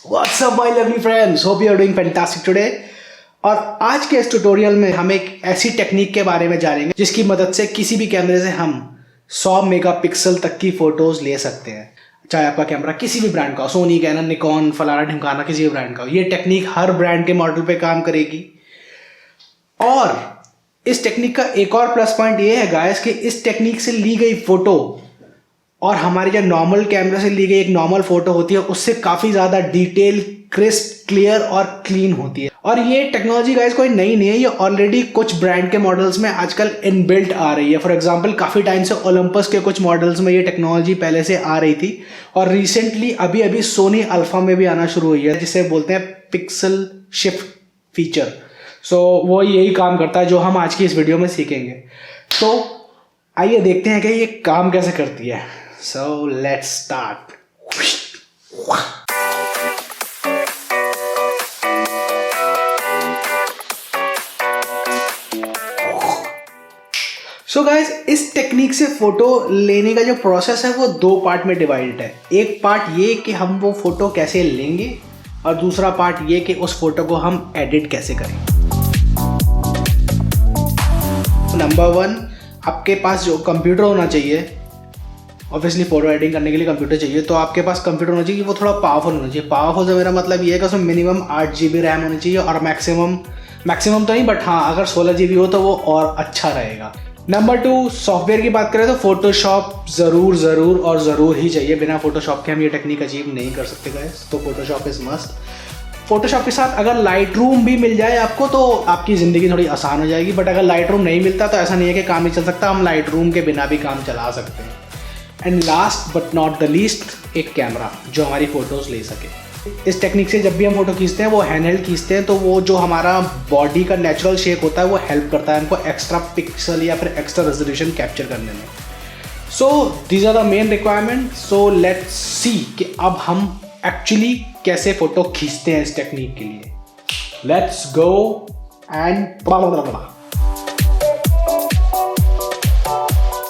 What's up my lovely friends? Hope you are doing fantastic today. और आज के इस ट्यूटोरियल में हम एक ऐसी टेक्निक के बारे में जानेंगे जिसकी मदद से किसी भी कैमरे से हम 100 मेगापिक्सल तक की फोटोज ले सकते हैं। चाहे आपका कैमरा किसी भी ब्रांड का हो, सोनी, कैनन, निकॉन, फलाना ढिमकाना, किसी भी ब्रांड का हो, ये टेक्निक हर ब्रांड के मॉडल पे काम करेगी। और इस टेक्निक का एक और प्लस पॉइंट ये है गाइस कि इस टेक्निक से ली गई फोटो और हमारी जो नॉर्मल कैमरा से ली गई एक नॉर्मल फोटो होती है उससे काफ़ी ज़्यादा डिटेल, क्रिस्प, क्लियर और क्लीन होती है। और ये टेक्नोलॉजी गाइस कोई नई नहीं है, ये ऑलरेडी कुछ ब्रांड के मॉडल्स में आजकल इनबिल्ट आ रही है। फॉर एग्जांपल काफ़ी टाइम से ओलंपस के कुछ मॉडल्स में ये टेक्नोलॉजी पहले से आ रही थी और रिसेंटली अभी सोनी अल्फा में भी आना शुरू हुई है, जिसे बोलते हैं पिक्सल शिफ्ट फीचर। सो वो यही काम करता है जो हम आज की इस वीडियो में सीखेंगे। तो आइए देखते हैं कि ये काम कैसे करती है। So let's start. So guys, इस टेक्निक से फोटो लेने का जो प्रोसेस है वो दो पार्ट में डिवाइडेड है। एक पार्ट ये कि हम वो फोटो कैसे लेंगे और दूसरा पार्ट ये कि उस फोटो को हम एडिट कैसे करेंगे। नंबर 1, आपके पास जो कंप्यूटर होना चाहिए, ऑब्वियसली फोटो एडिटिंग करने के लिए कंप्यूटर चाहिए, तो आपके पास कंप्यूटर होना चाहिए कि वो थोड़ा पावरफुल होना चाहिए। पावरफुल से मेरा मतलब ये है कि उसमें मिनिमम 8 GB रैम होनी चाहिए और मैक्सिमम तो नहीं, बट हाँ अगर 16 GB हो तो वो और अच्छा रहेगा। नंबर 2, सॉफ्टवेयर की बात करें तो फोटोशॉप ज़रूर ही चाहिए। बिना फोटोशॉप के हम ये टेक्निक अचीव नहीं कर सकते गाइस, तो फोटोशॉप इज़ मस्ट। फोटोशॉप के साथ अगर लाइट रूम भी मिल जाए आपको तो आपकी ज़िंदगी थोड़ी आसान हो जाएगी, बट अगर लाइट रूम नहीं मिलता तो ऐसा नहीं है कि काम नहीं चल सकता, हम लाइट रूम के बिना भी काम चला सकते हैं। And last but not the least, एक कैमरा जो हमारी फ़ोटोज़ ले सके। इस टेक्निक से जब भी हम फोटो खींचते हैं वो हैंडहेल्ड खींचते हैं, तो वो जो हमारा बॉडी का नेचुरल शेप होता है वो हेल्प करता है हमको एक्स्ट्रा पिक्सल या फिर एक्स्ट्रा रेजोल्यूशन कैप्चर करने में। So these are the main requirement. So let's see कि अब हम एक्चुअली कैसे फ़ोटो खींचते हैं इस टेक्निक के लिए। लेट्स गो एंड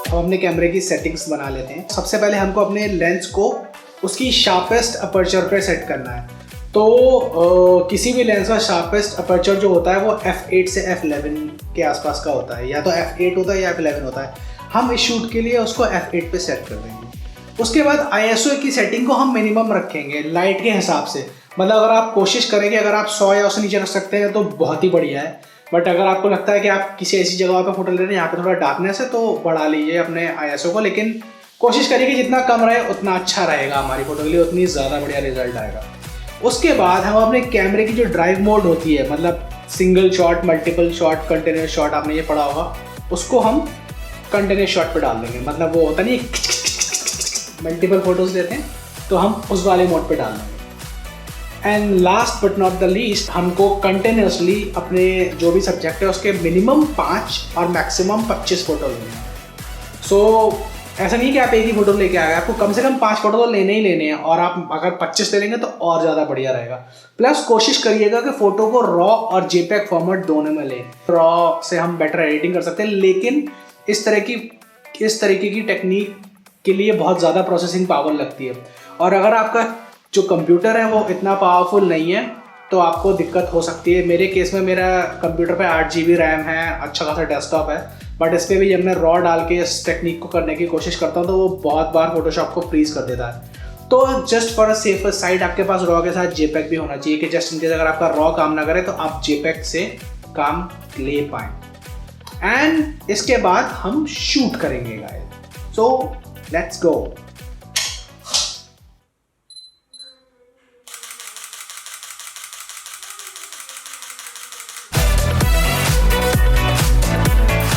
अब अपने कैमरे की सेटिंग्स बना लेते हैं। सबसे पहले हमको अपने लेंस को उसकी शार्पेस्ट अपर्चर पे सेट करना है। तो किसी भी लेंस का शार्पेस्ट अपर्चर जो होता है वो f8 से f11 के आसपास का होता है, या तो f8 होता है या f11 होता है। हम इस शूट के लिए उसको f8 पे सेट कर देंगे। उसके बाद ISO की सेटिंग को हम मिनिमम रखेंगे लाइट के हिसाब से। मतलब अगर आप कोशिश करेंगे, अगर आप 100 या उससे नीचे रख सकते हैं तो बहुत ही बढ़िया है, बट अगर आपको लगता है कि आप किसी ऐसी जगह पे फोटो ले रहे हैं यहाँ पे थोड़ा डार्कनेस है तो बढ़ा लीजिए अपने ISO को, लेकिन कोशिश करिए कि जितना कम रहे उतना अच्छा रहेगा हमारी फोटो के लिए, उतनी ज़्यादा बढ़िया रिजल्ट आएगा। उसके बाद हम अपने कैमरे की जो ड्राइव मोड होती है, मतलब single shot, multiple shot, continuous shot, आपने ये पढ़ा होगा, उसको हम कंटिन्यूस शॉट पे डाल देंगे। मतलब वो होता नहीं मल्टीपल फोटोज लेते हैं तो हम उस वाले मोड पे डाल देंगे। And last but not the least, हमको कंटिन्यूसली अपने जो भी सब्जेक्ट है उसके मिनिमम 5 और मैक्सिमम 25 फोटो लेने हैं। सो ऐसा नहीं कि आप एक ही फोटो लेके आए, आपको कम से कम 5 फोटो तो लेने ही लेने हैं, और आप अगर 25 ले लेंगे तो और ज़्यादा बढ़िया रहेगा। प्लस कोशिश करिएगा कि फ़ोटो को रॉ और JPEG फॉर्मेट दोनों में लें। रॉ से हम बेटर एडिटिंग कर सकते हैं, लेकिन इस तरीके की टेक्निक के लिए बहुत ज़्यादा प्रोसेसिंग पावर लगती है, और अगर आपका जो कंप्यूटर है वो इतना पावरफुल नहीं है तो आपको दिक्कत हो सकती है। मेरे केस में मेरा कंप्यूटर पे 8 GB रैम है, अच्छा खासा डेस्कटॉप है, बट इस पर भी जब मैं रॉ डाल के इस टेक्निक को करने की कोशिश करता हूँ तो वो बहुत बार फोटोशॉप को फ्रीज कर देता है। तो just for a safer side आपके पास रॉ के साथ JPEG भी होना चाहिए कि जस्ट इन केस अगर आपका रॉ काम ना करे तो आप JPEG से काम ले पाएँ। एंड इसके बाद हम शूट करेंगे guys. So let's go.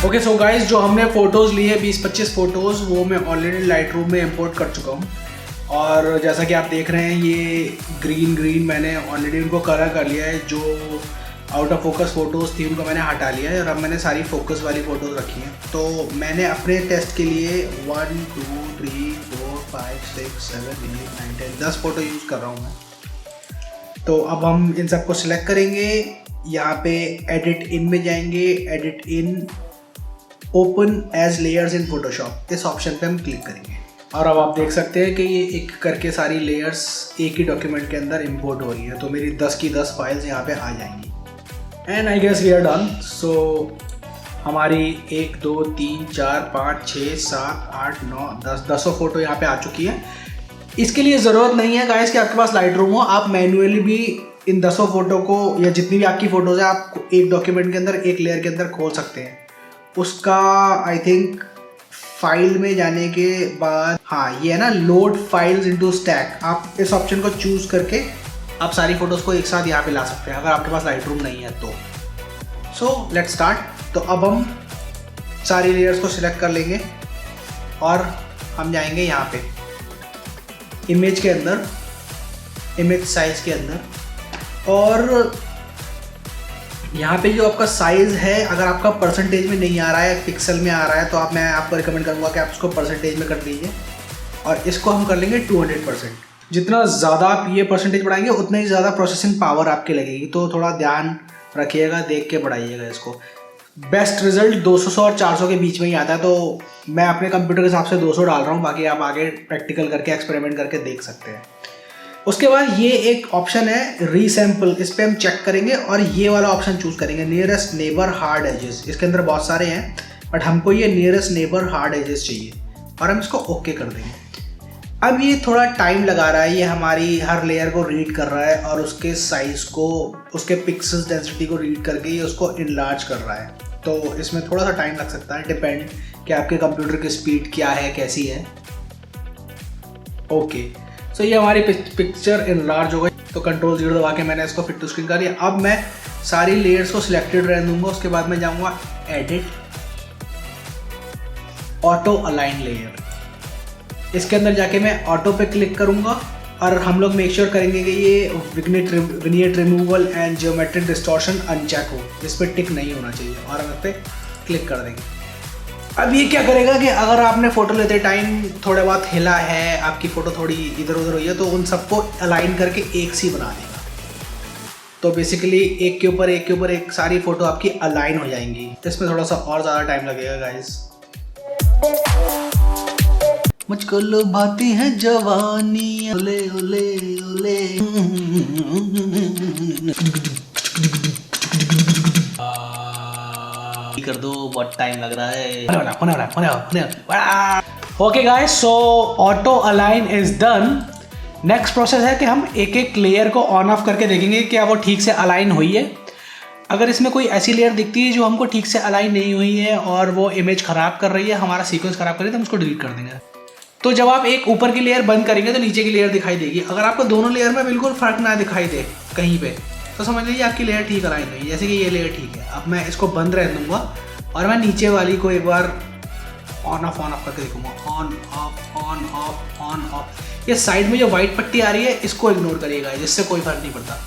Okay so guys, जो हमने फ़ोटोज़ ली है 20-25 फ़ोटोज़, वो मैं ऑलरेडी लाइट रूम में इंपोर्ट कर चुका हूँ। और जैसा कि आप देख रहे हैं ये ग्रीन मैंने ऑलरेडी उनको कलर कर लिया है। जो आउट ऑफ फोकस फ़ोटोज़ थी उनको मैंने हटा लिया है और अब मैंने सारी फोकस वाली फ़ोटोज़ रखी हैं। तो मैंने अपने टेस्ट के लिए 1 2 3 4 5 6 7 8 9 10 10 फ़ोटो यूज़ कर रहा हूँ मैं। तो अब हम इन सबको सिलेक्ट करेंगे, यहाँ पे एडिट इन में जाएंगे, edit in open as layers in Photoshop, इस ऑप्शन पे हम क्लिक करेंगे। और अब आप देख सकते हैं कि ये एक करके सारी लेयर्स एक ही डॉक्यूमेंट के अंदर इंपोर्ट हो रही है। तो मेरी 10 की 10 फाइल्स यहाँ पे आ जाएंगी and I guess we are done. So हमारी 1 2 3 4 5 6 7 8 9 10 10 फोटो यहाँ पे आ चुकी है। इसके लिए ज़रूरत नहीं है गाइस कि आपके पास लाइटरूम हो, आप मैन्युअली भी इन 10 फोटो को या जितनी भी आपकी फ़ोटोज़ है आप एक डॉक्यूमेंट के अंदर एक लेयर के अंदर खोल सकते हैं। उसका आई थिंक फाइल में जाने के बाद, हाँ ये है ना लोड फाइल्स इनटू स्टैक, आप इस ऑप्शन को चूज़ करके आप सारी फ़ोटोज़ को एक साथ यहाँ पे ला सकते हैं अगर आपके पास लाइटरूम नहीं है तो। So let's start. तो अब हम सारी लेयर्स को सिलेक्ट कर लेंगे और हम जाएंगे यहाँ पे इमेज के अंदर, इमेज साइज़ के अंदर, और यहाँ पे जो आपका साइज़ है अगर आपका परसेंटेज में नहीं आ रहा है, पिक्सल में आ रहा है, तो मैं आपको रिकमेंड करूँगा कि आप उसको परसेंटेज में कर लीजिए और इसको हम कर लेंगे 200%। जितना ज़्यादा आप ये परसेंटेज बढ़ाएंगे उतना ही ज़्यादा प्रोसेसिंग पावर आपकी लगेगी, तो थोड़ा ध्यान रखिएगा, देख के बढ़ाइएगा इसको। बेस्ट रिजल्ट 200 और 400 के बीच में ही आता है, तो मैं अपने कंप्यूटर के हिसाब से 200 डाल रहा हूँ, बाकी आप आगे प्रैक्टिकल करके एक्सपेरिमेंट करके देख सकते हैं। उसके बाद ये एक ऑप्शन है रीसैम्पल, इस पर हम चेक करेंगे और ये वाला ऑप्शन चूज़ करेंगे, नियरेस्ट नेबर हार्ड एजेस। इसके अंदर बहुत सारे हैं बट हमको ये नियरेस्ट नेबर हार्ड एजेस चाहिए और हम इसको ओके कर देंगे। अब ये थोड़ा टाइम लगा रहा है, ये हमारी हर लेयर को रीड कर रहा है और उसके साइज़ को, उसके पिक्सल्स डेंसिटी को रीड करके ये उसको इनलार्ज कर रहा है, तो इसमें थोड़ा सा टाइम लग सकता है, डिपेंड कि आपके कंप्यूटर की स्पीड क्या है, कैसी है। ओके सो ये हमारी पिक्चर इनलार्ज हो गई, तो कंट्रोल 0 दबा के मैंने इसको फिट टू स्क्रीन कर लिया। अब मैं सारी लेयर्स को सिलेक्टेड रहने दूंगा, उसके बाद मैं जाऊंगा एडिट, ऑटो अलाइन लेयर, इसके अंदर जाके मैं ऑटो पे क्लिक करूंगा और हम लोग मेक श्योर करेंगे कि ये vignette removal and geometric distortion uncheck हो, इस पर टिक नहीं होना चाहिए और हम इस पर क्लिक कर देंगे। अब ये क्या करेगा कि अगर आपने फ़ोटो लेते टाइम थोड़ा बहुत हिला है, आपकी फ़ोटो थोड़ी इधर उधर हुई है, तो उन सबको अलाइन करके एक सी बना देगा। तो बेसिकली एक के ऊपर एक सारी फ़ोटो आपकी अलाइन हो जाएंगी। इसमें थोड़ा सा और ज़्यादा टाइम लगेगा गाइस। मुझको लुभाती है जवानी, ओले ओले ओले। कर दो, बहुत टाइम लग रहा है। Okay guys, so auto align is done. Next process है कि हम एक एक लेयर को ऑन ऑफ करके देखेंगे क्या वो ठीक से अलाइन हुई है। अगर इसमें कोई ऐसी लेयर दिखती है जो हमको ठीक से अलाइन नहीं हुई है और वो इमेज खराब कर रही है, हमारा सीक्वेंस खराब कर रही है, तो हम उसको डिलीट कर देंगे। तो जब आप एक ऊपर की लेयर बंद करेंगे तो नीचे की लेयर दिखाई देगी। अगर आपको दोनों लेयर में बिल्कुल फर्क ना दिखाई दे कहीं पे, तो समझ लीजिए आपकी लेयर ठीक अलाइन हुई, जैसे कि ये लेयर ठीक है। अब मैं इसको बंद रहने दूंगा और मैं नीचे वाली को एक बार ऑन ऑफ करके देखूंगा, ऑन ऑफ। ये साइड में जो वाइट पट्टी आ रही है इसको इग्नोर करिएगा, जिससे कोई फर्क नहीं पड़ता।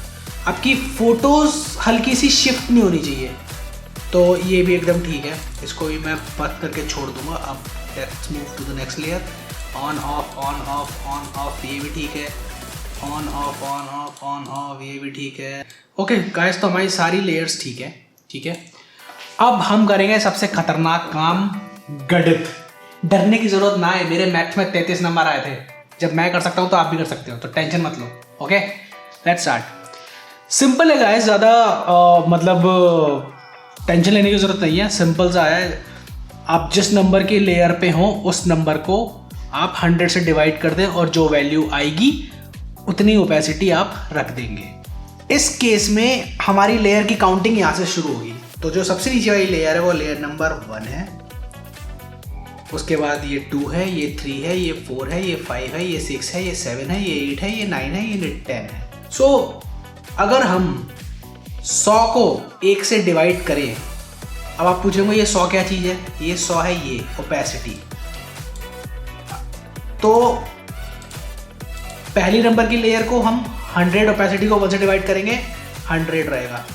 आपकी फोटोज़ हल्की सी शिफ्ट नहीं होनी चाहिए, तो ये भी एकदम ठीक है, इसको भी मैं बंद करके छोड़ दूंगा। अब let's move to the next layer, on off, ये भी ठीक है, ऑन ऑफ, ये भी ठीक है। ओके गाइस, तो हमारी सारी लेयर्स ठीक है। अब हम करेंगे सबसे खतरनाक काम, गणित। डरने की जरूरत ना है, मेरे मैथ्स में 33 नंबर आए थे। जब मैं कर सकता हूँ तो आप भी कर सकते हो, तो टेंशन मत लो। Okay let's start. सिंपल है गाइस, ज़्यादा मतलब टेंशन लेने की जरूरत नहीं है, सिंपल सा है। आप जिस नंबर की लेयर पे हो उस नंबर को आप 100 से डिवाइड कर दें और जो वैल्यू आएगी उतनी ओपेसिटी आप रख देंगे। इस केस में हमारी लेयर की काउंटिंग यहाँ से शुरू होगी। तो जो सबसे नीचे वाली लेयर है वो लेयर नंबर 1 है, उसके बाद ये 2 है, ये 3 है, ये 4 है, ये 5 है, ये 6 है, ये 7 है, ये 8 है, ये 9 है, ये 10 है। सो अगर हम 100 को 1 से डिवाइड करें, अब आप पूछेंगे ये 100 क्या चीज़ है? ये 100 है, ये ओपेसिटी। तो पहली नंबर की लेयर को हम 100 ओपेसिटी को 1 से डिवाइड करेंगे, 100 रहेगा।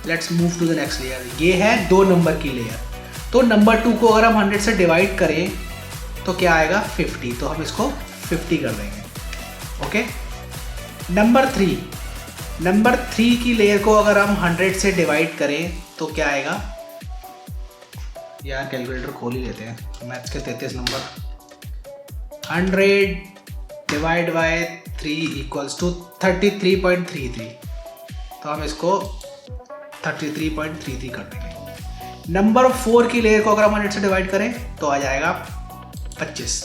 Let's move to the next layer. ये है 2 नंबर की लेयर, तो नंबर 2 को अगर हम 100 से डिवाइड करें तो क्या आएगा? 50। तो हम इसको 50 कर देंगे। ओके, नंबर 3 की लेयर को अगर हम 100 से डिवाइड करें तो क्या आएगा? यार कैलकुलेटर खोल ही लेते हैं, मैथ्स के 33 नंबर। 100 डिवाइड बाय 3 इक्वल्स टू 33.33। तो हम इसको 33.33 कर देंगे। नंबर 4 की लेयर को अगर हम 100 से डिवाइड करें तो आ जाएगा 25।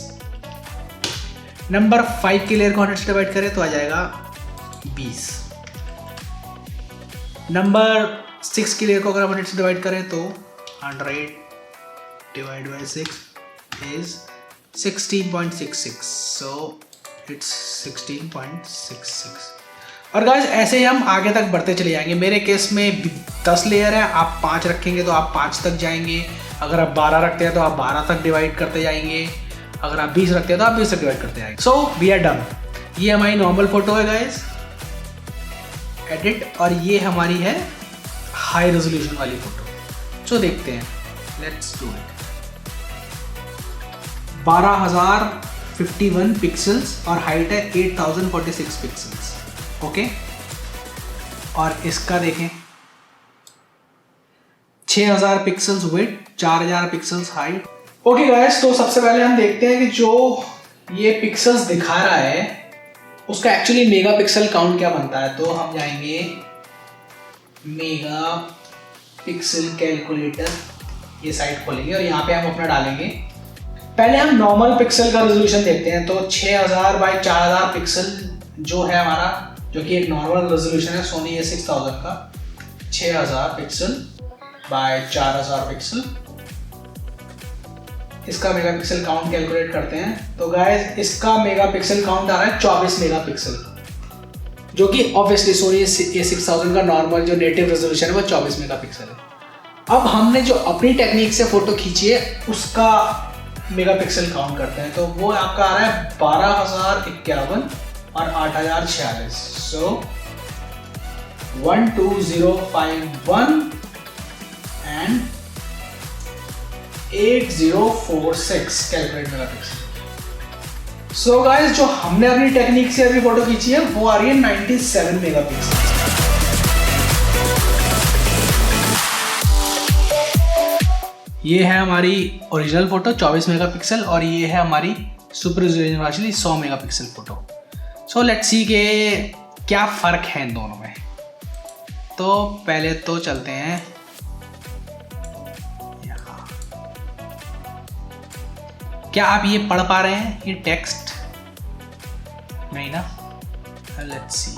नंबर 5 की लेयर को 100 से डिवाइड करें तो आ जाएगा 20। नंबर 6 की लेयर को अगर हम 100 से डिवाइड करें तो 100 divide bye 6 is 16.66, so it's 16.66। और गाइस ऐसे ही हम आगे तक बढ़ते चले जाएंगे। मेरे केस में 10 लेयर है, आप 5 रखेंगे तो आप 5 तक जाएंगे। अगर आप 12 रखते हैं तो आप 12 तक डिवाइड करते जाएंगे। अगर आप 20 रखते हैं तो आप 20 तक डिवाइड करते जाएंगे। So we are done. ये हमारी नॉर्मल फोटो है गाइस, एडिट, और ये हमारी है हाई रेजोल्यूशन वाली फोटो। सो देखते हैं, लेट्स डू इट। 12051 पिक्सल्स और हाइट है 8046 पिक्सल्स। ओके, और इसका देखें 6000 pixels width, 4000 pixels height. Okay guys, तो सबसे पहले हम देखते हैं कि जो ये पिक्सल्स दिखा रहा है उसका एक्चुअली मेगा पिक्सल काउंट क्या बनता है। तो हम जाएंगे मेगा पिक्सल कैलकुलेटर, ये साइट खोलेंगे और यहाँ पे हम अपना डालेंगे। पहले हम नॉर्मल पिक्सल का रेजोल्यूशन देखते हैं। तो 6000 बाई 4000 पिक्सल जो है हमारा, जो कि एक नॉर्मल रेजोल्यूशन है सोनी A6000 का, 6000 पिक्सल बाय 4000 पिक्सल, इसका मेगापिक्सल काउंट कैलकुलेट करते हैं। तो गाइस इसका मेगापिक्सल काउंट आ रहा है 24 मेगापिक्सल, जो कि ऑब्वियसली सोनी A6000 का नॉर्मल जो नेटिव रेजोल्यूशन है वो 24 मेगापिक्सल है। अब हमने जो अपनी टेक्निक से फोटो खींची है उसका मेगापिक्सल काउंट करते हैं। तो वो आपका आ रहा है 12051 और 8046। सो 12051 and 8046 calculate megapixel. So guys जो हमने अपनी टेक्निक से अभी फोटो खींची है वो आ रही है 97 मेगापिक्सल। ये है हमारी ओरिजिनल फोटो 24 मेगापिक्सल और ये है हमारी सुपर रेजोल्यूशन वाली 100 मेगापिक्सल फोटो। सो लेट्स सी के क्या फ़र्क है इन दोनों में। तो पहले तो चलते हैं यहाँ। क्या आप ये पढ़ पा रहे हैं ये टेक्स्ट? नहीं ना? Let's see.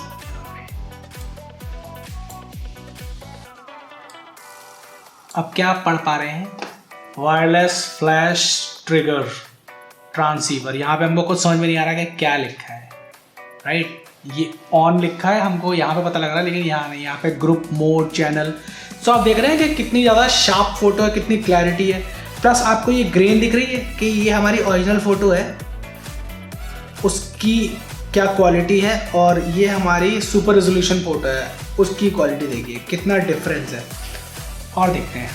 अब क्या आप पढ़ पा रहे हैं? Wireless flash trigger transceiver. यहाँ पे हमको कुछ समझ में नहीं आ रहा कि क्या लिखा है, राइट? ये ऑन लिखा है, हमको यहाँ पे पता लग रहा है, लेकिन यहाँ नहीं। यहाँ पे ग्रुप मोड चैनल। सो आप देख रहे हैं कि कितनी ज़्यादा शार्प फोटो है, कितनी क्लैरिटी है। प्लस आपको ये ग्रेन दिख रही है कि ये हमारी ओरिजिनल फोटो है, उसकी क्या क्वालिटी है, और ये हमारी सुपर रेजोल्यूशन फोटो है, उसकी क्वालिटी देखिए कितना डिफरेंस है। और देखते हैं,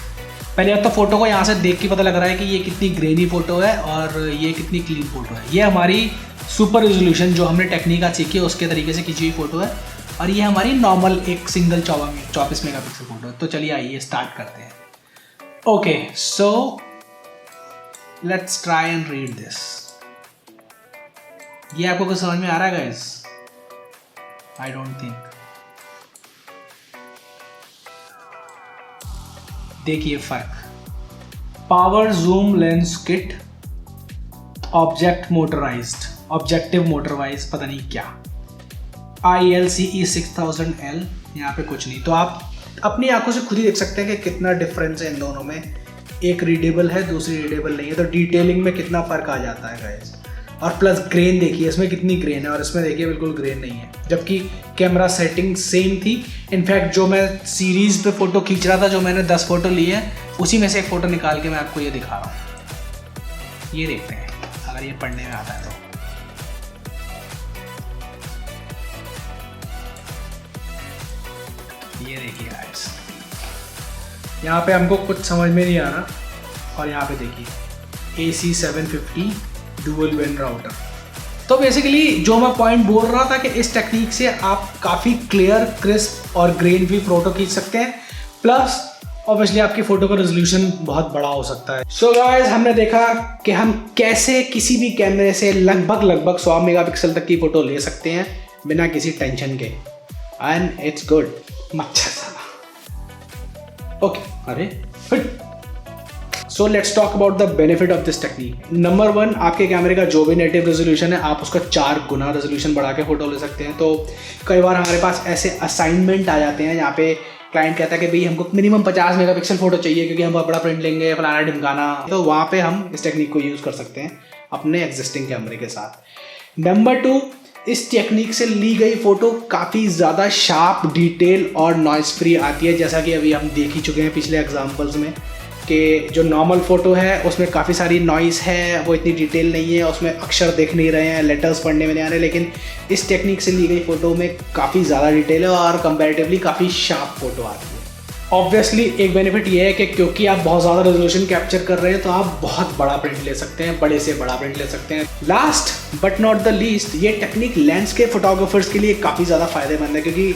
पहले अब तो फोटो को यहाँ से देख के पता लग रहा है कि ये कितनी ग्रेनी फोटो है और ये कितनी क्लीन फोटो है। ये हमारी सुपर रेजोल्यूशन जो हमने टेक्निक आज सीखी है उसके तरीके से खींची हुई फोटो है, और ये हमारी नॉर्मल एक सिंगल 24 मेगापिक्सल फोटो है। तो चलिए आइए स्टार्ट करते हैं। Okay, so let's try and read this. ये आपको कुछ समझ में आ रहा है गाइस? I don't think. देखिए फर्क। Power zoom lens kit, objective motorised, पता नहीं क्या, ILCE 6000L, यहाँ पे कुछ नहीं। तो आप अपनी आंखों से खुद ही देख सकते हैं कि कितना डिफरेंस है इन दोनों में। एक रीडेबल है, दूसरी रीडेबल नहीं है। तो डिटेलिंग में कितना फ़र्क आ जाता है गाइस। और प्लस ग्रेन देखिए, इसमें कितनी ग्रेन है और इसमें देखिए बिल्कुल ग्रेन नहीं है, जबकि कैमरा सेटिंग सेम थी। इनफैक्ट जो मैं सीरीज़ पे फ़ोटो खींच रहा था, जो मैंने 10 फोटो ली है, उसी में से एक फ़ोटो निकाल के मैं आपको ये दिखा रहा हूँ। ये देखते हैं अगर ये पढ़ने में आता है तो। ये देखिए गाइस, यहाँ पे हमको कुछ समझ में नहीं आ रहा, और यहाँ पे देखिए AC750 डुअल बैंड राउटर। तो बेसिकली जो मैं पॉइंट बोल रहा था कि इस टेक्निक से आप काफ़ी क्लियर, क्रिस्प और ग्रेन फ्री फोटो खींच सकते हैं। प्लस ऑब्वियसली आपकी फ़ोटो का रेजोल्यूशन बहुत बड़ा हो सकता है। सो गाइस, हमने देखा कि हम कैसे किसी भी कैमरे से लगभग 100 मेगापिक्सल तक की फ़ोटो ले सकते हैं बिना किसी टेंशन के, एंड इट्स गुड। मच्छर साला। ओके, अरे so let's talk about the benefit of this technique. Number 1, आपके कैमरे का जो भी नेटिव रेजोल्यूशन है आप उसका 4 गुना रेजोल्यूशन बढ़ा के फ़ोटो ले सकते हैं। तो कई बार हमारे पास ऐसे असाइनमेंट आ जाते हैं जहाँ पे क्लाइंट कहता है कि भाई हमको मिनिमम 50 मेगापिक्सल फ़ोटो चाहिए क्योंकि हम बड़ा प्रिंट लेंगे, फलाना ढिमकाना, तो वहाँ पे हम इस टेक्निक को यूज़ कर सकते हैं अपने एग्जिस्टिंग कैमरे के साथ। नंबर 2, इस टेक्निक से ली गई फ़ोटो काफ़ी ज़्यादा शार्प, डिटेल और नॉइस फ्री आती है, जैसा कि अभी हम देख ही चुके हैं पिछले एग्जाम्पल्स में कि जो नॉर्मल फ़ोटो है उसमें काफ़ी सारी नॉइस है, वो इतनी डिटेल नहीं है, उसमें अक्षर दिख नहीं रहे हैं, लेटर्स पढ़ने में नहीं आ रहे, लेकिन इस टेक्निक से ली गई फ़ोटो में काफ़ी ज़्यादा डिटेल है और कंपैरेटिवली काफ़ी शार्प फ़ोटो आती है। ऑब्वियसली एक बेनिफिट ये है कि क्योंकि आप बहुत ज़्यादा रेजोल्यूशन कैप्चर कर रहे हैं तो आप बहुत बड़ा प्रिंट ले सकते हैं, बड़े से बड़ा प्रिंट ले सकते हैं। Last but not the least, ये टेक्निक लैंडस्केप फोटोग्राफर्स के लिए काफ़ी ज़्यादा फायदेमंद है क्योंकि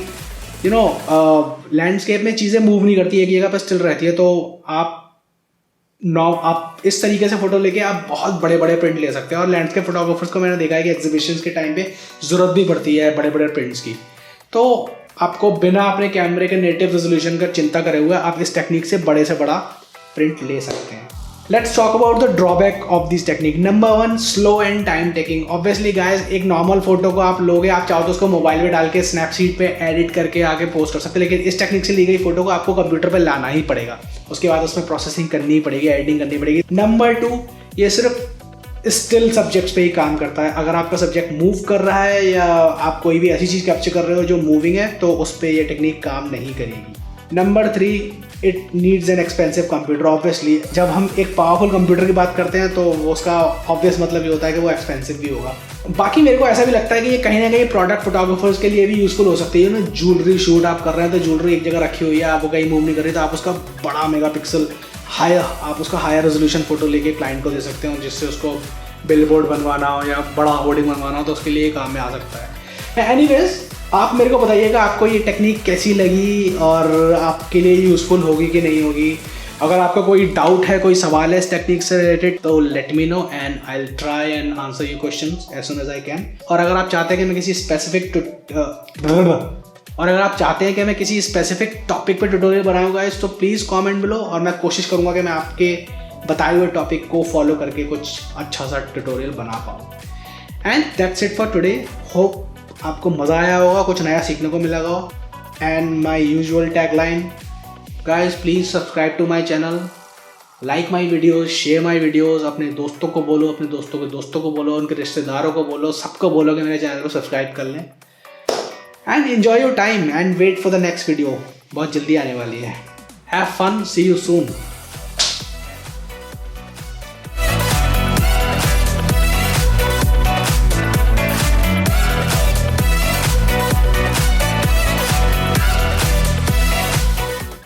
लैंडस्केप में चीज़ें मूव नहीं करती, एक जगह पर स्टिल रहती है, तो आप इस तरीके से फ़ोटो लेके आप बहुत बड़े बड़े प्रिंट ले सकते हैं। और लैंडस्केप फोटोग्राफर्स को मैंने देखा है कि एग्जीबिशंस के टाइम पे ज़रूरत भी पड़ती है बड़े बड़े प्रिंट्स की, तो आपको बिना अपने कैमरे के नेटिव रेजोल्यूशन का चिंता करे हुए आप इस टेक्निक से बड़ा प्रिंट ले सकते हैं। Let's talk about the drawback of this technique. Number 1, slow and time taking. Obviously guys, एक नॉर्मल फोटो को आप लोगे, आप चाहो तो उसको मोबाइल पे डाल के स्नैपसीड पे एडिट करके आगे पोस्ट कर सकते हैं, लेकिन इस टेक्निक से ली गई फोटो को आपको कंप्यूटर पे लाना ही पड़ेगा, उसके बाद उसमें प्रोसेसिंग करनी पड़ेगी, एडिटिंग करनी पड़ेगी। नंबर 2, ये सिर्फ स्टिल सब्जेक्ट्स पे ही काम करता है। अगर आपका सब्जेक्ट मूव कर रहा है या आप कोई भी ऐसी चीज़ कैप्चर कर रहे हो जो मूविंग है तो उस पर यह टेक्निक काम नहीं करेगी। Number 3, it needs an expensive computer. Obviously जब हम एक पावरफुल कंप्यूटर की बात करते हैं तो उसका ऑब्वियस मतलब ये होता है कि वो एक्सपेंसिव भी होगा। बाकी मेरे को ऐसा भी लगता है कि ये कहीं ना कहीं प्रोडक्ट फोटोग्राफर्स के लिए भी यूजफुल हो सकती है। ज्वेलरी शूट आप कर रहे हैं तो ज्वेलरी एक जगह रखी हुई है, आप वो कहीं मूव नहीं कर रही, तो आप उसका बड़ा मेगापिक्सल हायर रेजोल्यूशन फोटो लेके क्लाइंट को दे सकते हो, जिससे उसको बिलबोर्ड बनवाना हो या बड़ा होर्डिंग बनवाना हो तो उसके लिए काम में आ सकता है। एनीवेज, आप मेरे को बताइएगा आपको ये टेक्निक कैसी लगी और आपके लिए यूज़फुल होगी कि नहीं होगी। अगर आपका कोई डाउट है, कोई सवाल है इस टेक्निक से रिलेटेड तो let me know and I will try and answer your questions as soon as I can. और अगर आप चाहते हैं कि मैं किसी स्पेसिफिक टॉपिक पे ट्यूटोरियल बनाऊंगा तो प्लीज़ कमेंट बिलो और मैं कोशिश करूंगा कि मैं आपके बताए हुए टॉपिक को फॉलो करके कुछ अच्छा सा ट्यूटोरियल बना पाऊँ। And that's it for today. Hope आपको मज़ा आया होगा, कुछ नया सीखने को मिला होगा। And my usual tagline, guys please subscribe to my channel, like my videos, share my videos, अपने दोस्तों को बोलो, अपने दोस्तों के दोस्तों को बोलो, उनके रिश्तेदारों को बोलो, सबको बोलो कि मेरे चैनल को सब्सक्राइब कर लें। And enjoy your time and wait for the next video, बहुत जल्दी आने वाली है। Have fun, see you soon.